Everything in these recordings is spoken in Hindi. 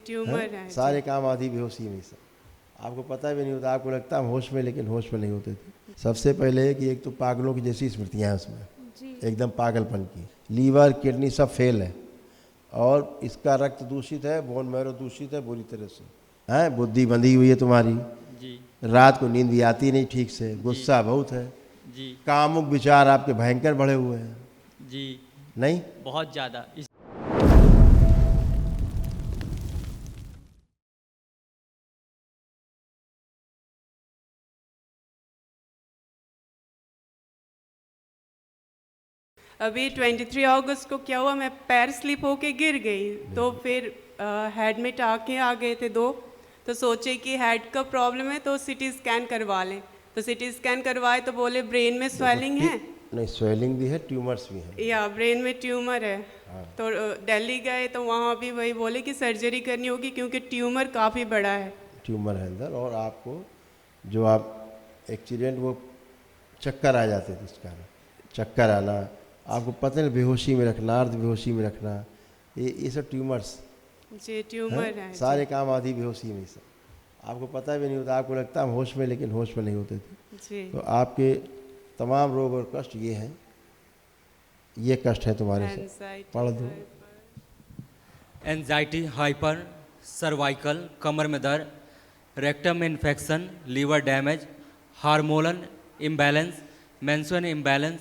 ट्यूमर है सारे काम आधी बेहोशी में सब आपको पता भी नहीं होता, आपको लगता हम होश में, लेकिन होश में नहीं होते थे। सबसे पहले कि एक तो पागलों की जैसी स्मृतियाँ हैं उसमें, एकदम पागलपन की। लीवर किडनी सब फेल है और इसका रक्त दूषित है, बोन मैरो दूषित है बुरी तरह से, है बुद्धि बंधी हुई है तुम्हारी जी रात को नींद भी आती नहीं ठीक से, गुस्सा बहुत है, जी कामुक विचार आपके भयंकर बढ़े हुए हैं, जी नहीं बहुत ज़्यादा। अभी 23 अगस्त को क्या हुआ, मैं पैर स्लिप होके गिर गई, तो फिर हेड में टाँके आ गए थे 2, तो सोचे कि हेड का प्रॉब्लम है तो सिटी स्कैन करवा लें। तो सिटी स्कैन करवाए तो बोले ब्रेन में स्वेलिंग है। नहीं, स्वेलिंग भी है, ट्यूमर्स भी हैं, या ब्रेन में ट्यूमर है। तो दिल्ली गए तो वहाँ भी वही बोले कि सर्जरी करनी होगी क्योंकि ट्यूमर काफ़ी बड़ा है। ट्यूमर है अंदर। और आपको जो आप एक्सीडेंट वो चक्कर आ जाते थे, इसका चक्कर आना, आपको पता नहीं बेहोशी में रखना, अर्ध बेहोशी में रखना, ये सब ट्यूमर्स जी ट्यूमर है सारे काम आधी बेहोशी में सब आपको पता भी नहीं होता, आपको लगता हम होश में, लेकिन होश में नहीं होते थे। जी। तो आपके तमाम रोग और कष्ट ये हैं, ये कष्ट है तुम्हारे से, पढ़ दो। एंजाइटी, हाइपर, सर्वाइकल, कमर में दर्द, रेक्टम में infection, liver damage, hormonal imbalance, menstrual imbalance,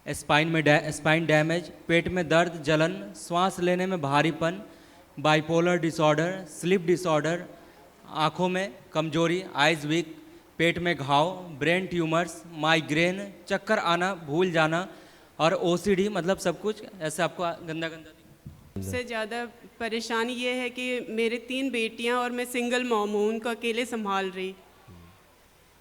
spine damage, पेट में दर्द, जलन, श्वास लेने में भारीपन, बाइपोलर डिसऑर्डर, स्लीप डिसऑर्डर, आँखों में कमजोरी, आइज वीक, पेट में घाव, ब्रेन ट्यूमर्स, माइग्रेन, चक्कर आना, भूल जाना और ओसीडी, मतलब सब कुछ ऐसे आपको गंदा गंदा। सबसे ज़्यादा परेशानी ये है कि मेरे 3 बेटियां और मैं सिंगल मॉम हूँ, उनको अकेले संभाल रही।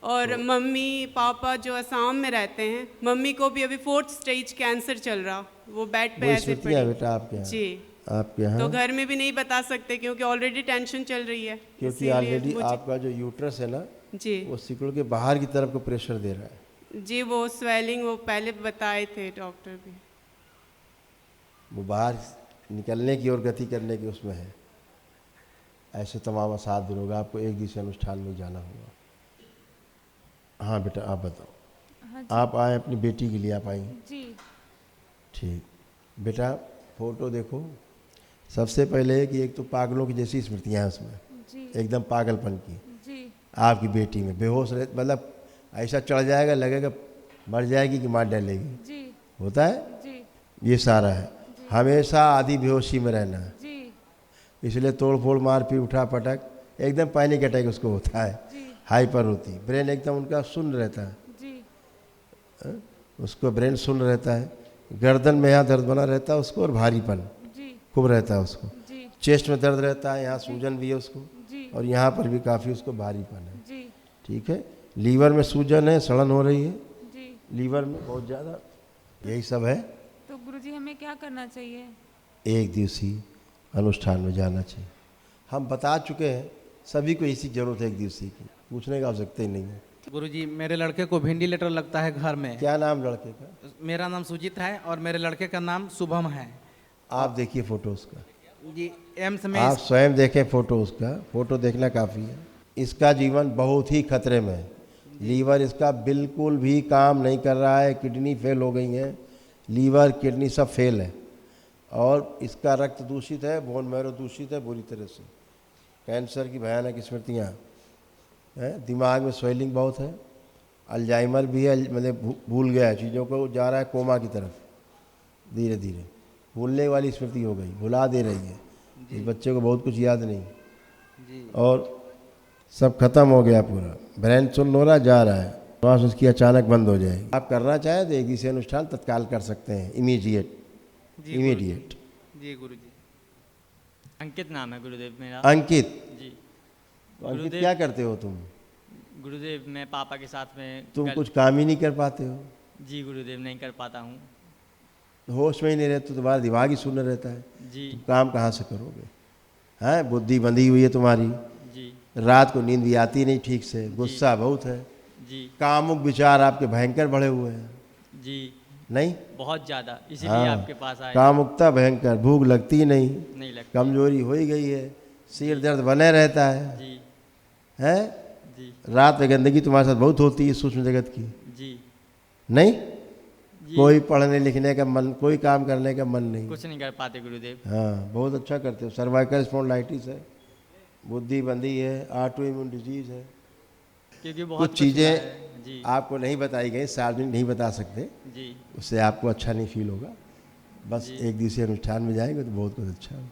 और मम्मी पापा जो असम में रहते हैं, मम्मी को भी अभी 4th स्टेज कैंसर चल रहा, वो बेड पे ऐसे पड़ी। बेटा आपके यहाँ, जी आपके यहाँ तो घर में भी नहीं बता सकते क्योंकि ऑलरेडी टेंशन चल रही है, क्योंकि इसीलिए ऑलरेडी मुझे- आपका जो यूट्रस है ना, जी वो सिकुड़ के बाहर की तरफ को प्रेशर दे रहा है। जी वो स्वेलिंग वो पहले बताए थे डॉक्टर भी, वो बाहर निकलने की और गति करने की उसमें है। ऐसे तमाम 7 दिन होगा, आपको एक दिवसीय अनुष्ठान में जाना होगा। हाँ बेटा आप बताओ। हाँ आप आए अपनी बेटी के लिए, आप आई? जी ठीक बेटा, फोटो देखो। सबसे पहले कि एक तो पागलों की जैसी स्मृतियाँ हैं उसमें, जी एकदम पागलपन की। जी आपकी बेटी में बेहोश रहे, मतलब ऐसा चढ़ जाएगा, लगेगा मर जाएगी कि मार डालेगी, जी होता है जी ये सारा है। हमेशा आधी बेहोशी में रहना, जी इसलिए तोड़ फोड़ मार पीट उठा पटक, एकदम पैनिक अटैक उसको होता है, जी हाइपर होती, ब्रेन एकदम उनका सुन्न रहता है, जी उसको ब्रेन सुन्न रहता है, गर्दन में यहाँ दर्द बना रहता है उसको, और भारीपन जी खूब रहता है उसको, जी चेस्ट में दर्द रहता है, यहाँ सूजन भी है उसको, जी और यहाँ पर भी काफ़ी उसको भारीपन है। जी ठीक है, लीवर में सूजन है, सड़न हो रही है जी। लीवर में बहुत ज़्यादा, यही सब है। तो गुरुजी हमें क्या करना चाहिए? एक दिवसीय अनुष्ठान में जाना चाहिए। हम बता चुके हैं, सभी को इसी जरूरत है एक दिवसीय की, पूछने की आवश्यकता ही नहीं है। गुरुजी मेरे लड़के को वेंटिलेटर लगता है घर में। क्या नाम लड़के का? मेरा नाम सुजीत है और मेरे लड़के का नाम शुभम है। आप देखिए फोटो उसका, जी एम्स में आप स्वयं देखें फोटो उसका, फोटो देखना काफ़ी है। इसका जीवन बहुत ही खतरे में है, लीवर इसका बिल्कुल भी काम नहीं कर रहा है, किडनी फेल हो गई है, लीवर किडनी सब फेल है, और इसका रक्त दूषित है, बोन मैरो दूषित है बुरी तरह से, कैंसर की भयानक स्मृतियाँ हैं, दिमाग में स्वेलिंग बहुत है, अल्जाइमर भी है, मतलब भूल गया चीज़ों को, जा रहा है कोमा की तरफ, धीरे धीरे भूलने वाली स्मृति हो गई, भुला दे रही है इस बच्चे को, बहुत कुछ याद नहीं जी और सब खत्म हो गया पूरा, ब्रेन सुन्न हो रहा, जा रहा है, श्वास उसकी अचानक बंद हो जाएगी। आप करना चाहें तो एक दिवसीय अनुष्ठान तत्काल कर सकते हैं, इमीडिएट जी इमीडिएट। जी गुरुजी। अंकित नाम है गुरुदेव मेरा। अंकित, जी तो अंकित क्या करते हो तुम? गुरुदेव मैं पापा के साथ में तुम कुछ काम ही नहीं कर पाते हो, जी गुरुदेव नहीं कर पाता हूँ। होश में ही नहीं रहते, तुम्हारा दिमाग ही शून्य रहता है, जी तुम काम कहाँ से करोगे? हैं, बुद्धि बंधी हुई है तुम्हारी, जी रात को नींद भी आती नहीं ठीक से, गुस्सा बहुत है, जी कामुक विचार आपके भयंकर बढ़े हुए हैं, जी नहीं? बहुत ज़्यादा, इसीलिए हाँ, आपके पास आए। कामुकता भयंकर, भूख लगती नहीं, नहीं लगता। कमजोरी हो ही गई है, सिर दर्द बने रहता है जी हैं? जी रात में गंदगी तुम्हारे साथ बहुत होती है सूक्ष्म जगत की, जी नहीं? जी कोई पढ़ने लिखने का मन, कोई काम करने का मन नहीं। कुछ नहीं कर पाते गुरुदेव। हाँ, बहुत अच्छा करते हो। सर्वाइकल स्पॉन्डिलाइटिस है, बुद्धि बंदी है, ऑटो इम्यून डिजीज है। क्योंकि बहुत कुछ चीज़ें हुआ है। जी आपको नहीं बताई गई, सार्वजनिक नहीं बता सकते, जी उससे आपको अच्छा नहीं फील होगा। बस एक दिवसीय अनुष्ठान में जाएंगे तो बहुत कुछ अच्छा होगा।